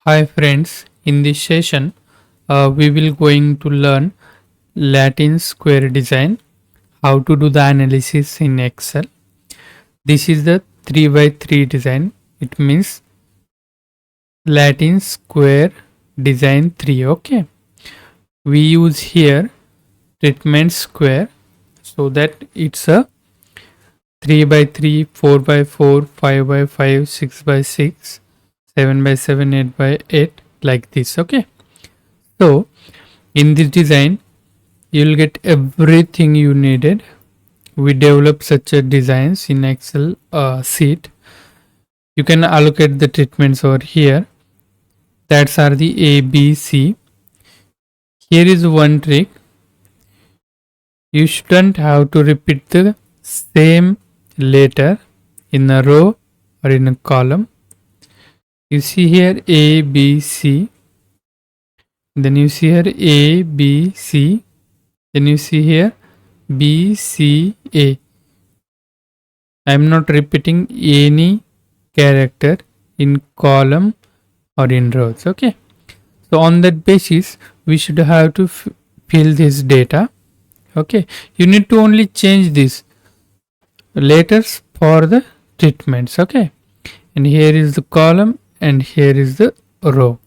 Hi friends, in this session we will going to learn Latin square design, how to do the analysis in Excel. This is the 3 by 3 design. It means Latin square design 3. Okay, we use here treatment square so that it's a 3 by 3, 4 by 4, 5 by 5, 6 by 6, 7 by 7, 8 by 8, like this. Okay, so in this design you'll get everything you needed. We develop such a designs in Excel sheet. You can allocate the treatments over here. That's are the A, B, C. Here is one trick. You shouldn't have to repeat the same letter in a row or in a column. You see here A, B, C. Then you see here A, B, C. Then you see here B, C, A. I am not repeating any character in column or in rows. Okay, so on that basis we should have to fill this data. Okay, you need to only change these letters for the treatments. Okay, and here is the column and here is the row.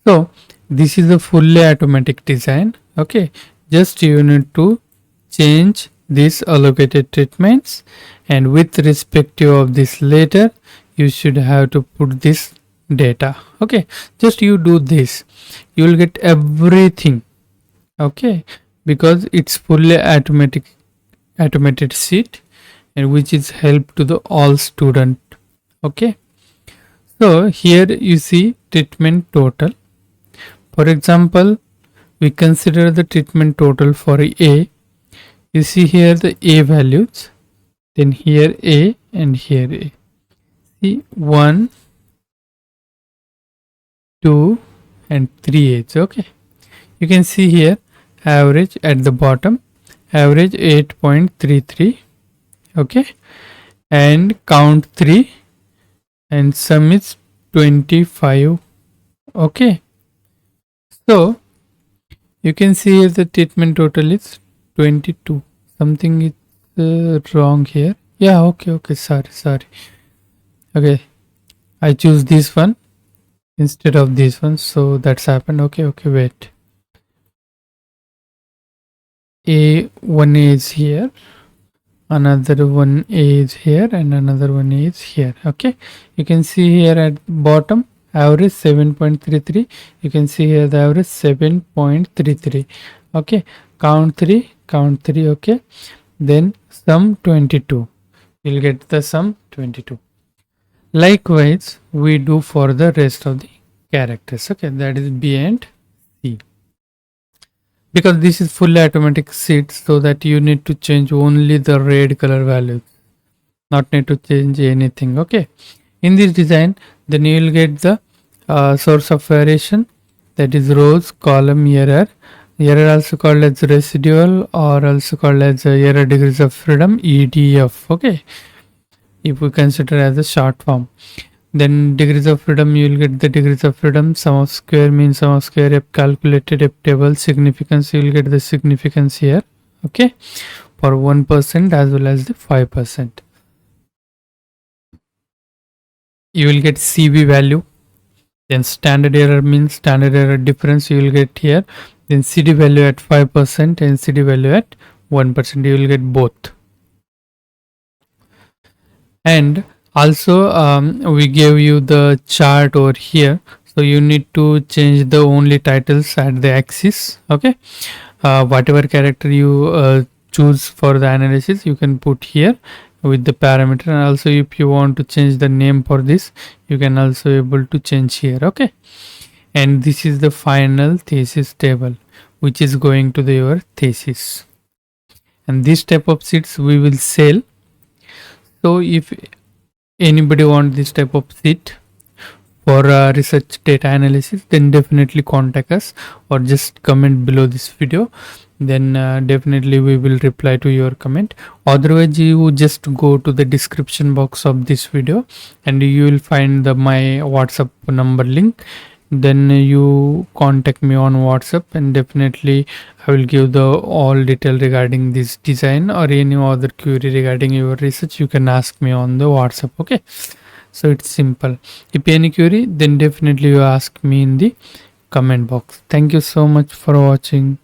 So this is a fully automatic design. Okay, just you need to change these allocated treatments, and with respective of this letter you should have to put this data. Okay, just you do this, you will get everything. Okay, because it's fully automated sheet, and which is help to the all student. Okay, so here you see treatment total. For example, we consider the treatment total for A. You see here the A values, then here A and here A. See 1, 2 and 3 A's. Okay, you can see here average at the bottom, average 8.33. Okay, and count 3 and sum is 25. Okay, so you can see here the treatment total is 22. Something is wrong here. Yeah, okay, sorry. Okay, I choose this one instead of this one, so that's happened. Okay, wait. One is here, another one is here, and another one is here. Okay, you can see here at bottom average 7.33. You can see here the average 7.33. Okay, count 3. Okay, then sum 22. You'll get the sum 22. Likewise we do for the rest of the characters. Okay, that is B and C. Because this is fully automatic sheet, so that you need to change only the red color values, not need to change anything. Okay, in this design then you will get the source of variation, that is rows, column, error also called as residual, or also called as error degrees of freedom, EDF. Okay, if we consider as a short form, then degrees of freedom, you will get the degrees of freedom, sum of square, mean sum of square, F calculated, F table, significance, you will get the significance here. Okay, for 1% as well as the 5%. You will get CB value, then standard error, means standard error difference, you will get here, then CD value at 5% and CD value at 1%. You will get both. And also we gave you the chart over here, so you need to change the only titles at the axis. Okay, whatever character you choose for the analysis you can put here with the parameter, and also if you want to change the name for this you can also able to change here. Okay, and this is the final thesis table which is going to your thesis, and this type of sheets we will sell. So if anybody want this type of sheet for research data analysis, then definitely contact us or just comment below this video. Then definitely we will reply to your comment. Otherwise, you just go to the description box of this video and you will find the my WhatsApp number link. Then you contact me on WhatsApp, and definitely I will give the all detail regarding this design or any other query regarding your research. You can ask me on the WhatsApp. Okay, so it's simple. If any query, then definitely you ask me in the comment box. Thank you so much for watching.